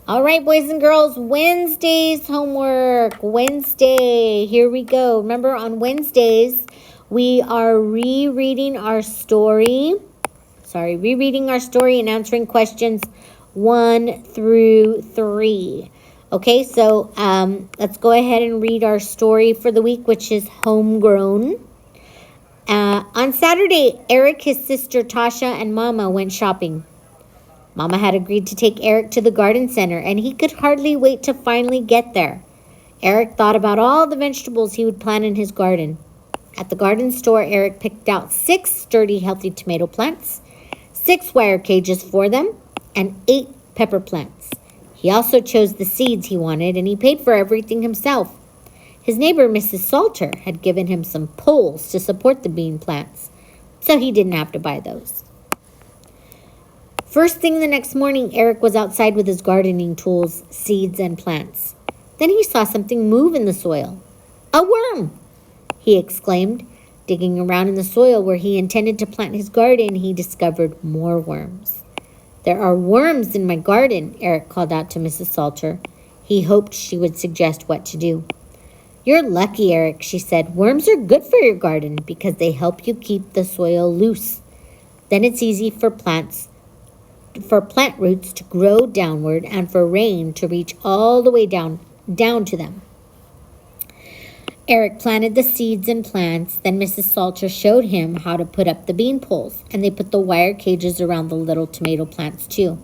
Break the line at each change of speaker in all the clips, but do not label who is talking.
All right, boys and girls, Wednesday's homework. Wednesday, here we go. Remember, on Wednesdays, we are rereading our story and answering questions 1 through 3. Okay, so let's go ahead and read our story for the week, which is Homegrown. On Saturday, Eric, his sister Tasha, and Mama went shopping. Mama had agreed to take Eric to the garden center, and he could hardly wait to finally get there. Eric thought about all the vegetables he would plant in his garden. At the garden store, Eric picked out 6 sturdy, healthy tomato plants, 6 wire cages for them, and 8 pepper plants. He also chose the seeds he wanted, and he paid for everything himself. His neighbor, Mrs. Salter, had given him some poles to support the bean plants, so he didn't have to buy those. First thing the next morning, Eric was outside with his gardening tools, seeds, and plants. Then he saw something move in the soil. "A worm!" he exclaimed. Digging around in the soil where he intended to plant his garden, he discovered more worms. "There are worms in my garden," Eric called out to Mrs. Salter. He hoped she would suggest what to do. "You're lucky, Eric," she said. "Worms are good for your garden because they help you keep the soil loose. Then it's easy for plant roots to grow downward and for rain to reach all the way down to them." Eric planted the seeds and plants. Then Mrs. Salter showed him how to put up the bean poles, and they put the wire cages around the little tomato plants too.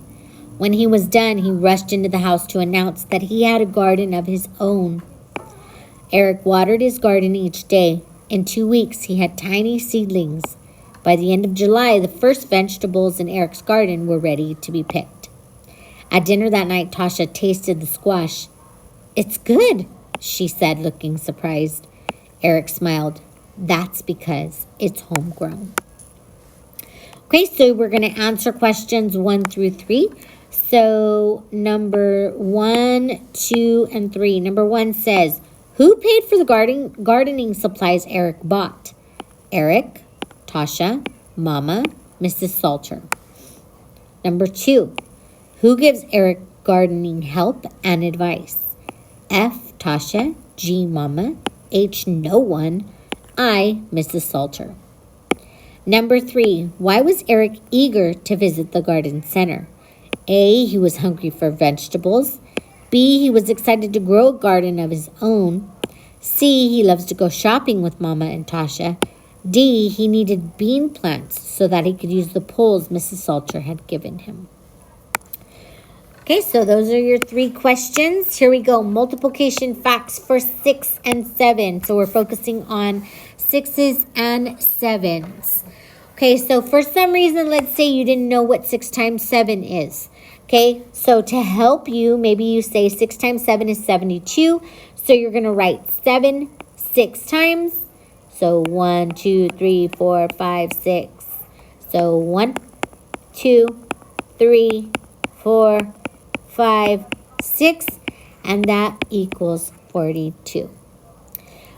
When he was done, he rushed into the house to announce that he had a garden of his own. Eric watered his garden each day. In 2 weeks, he had tiny seedlings. By the end of July, the first vegetables in Eric's garden were ready to be picked. At dinner that night, Tasha tasted the squash. "It's good," she said, looking surprised. Eric smiled. "That's because it's homegrown." Okay, so we're going to answer questions 1 through 3. So number 1, 2, and 3. Number 1 says, who paid for the gardening supplies Eric bought? Eric, Tasha, Mama, Mrs. Salter. Number 2, who gives Eric gardening help and advice? F, Tasha, G, Mama, H, no one, I, Mrs. Salter. Number 3, why was Eric eager to visit the garden center? A, he was hungry for vegetables. B, he was excited to grow a garden of his own. C, he loves to go shopping with Mama and Tasha. D, he needed bean plants so that he could use the poles Mrs. Salter had given him. Okay, so those are your 3 questions. Here we go. Multiplication facts for 6 and 7. So we're focusing on 6s and 7s. Okay, so for some reason, let's say you didn't know what 6 times 7 is. Okay, so to help you, maybe you say 6 times 7 is 72. So you're going to write 7 6 times. So 1, 2, 3, 4, 5, 6. So 1, 2, 3, 4, 5, 6. And that equals 42.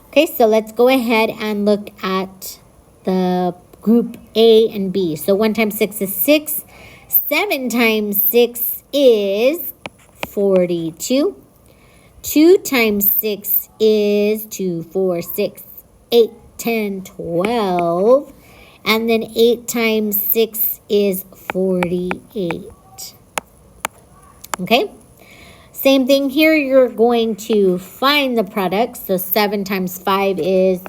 Okay, so let's go ahead and look at the group A and B. So 1 times 6 is 6. 7 times 6 is 42. 2 times 6 is 2, 4, 6, 8, 10, 12. And then 8 times 6 is 48. Okay? Same thing here. You're going to find the product. So 7 times 5 is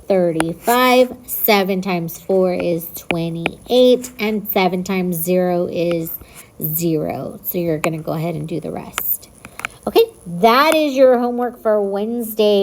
35. 7 times 4 is 28. And 7 times 0 is 0. So you're going to go ahead and do the rest. Okay, that is your homework for Wednesday.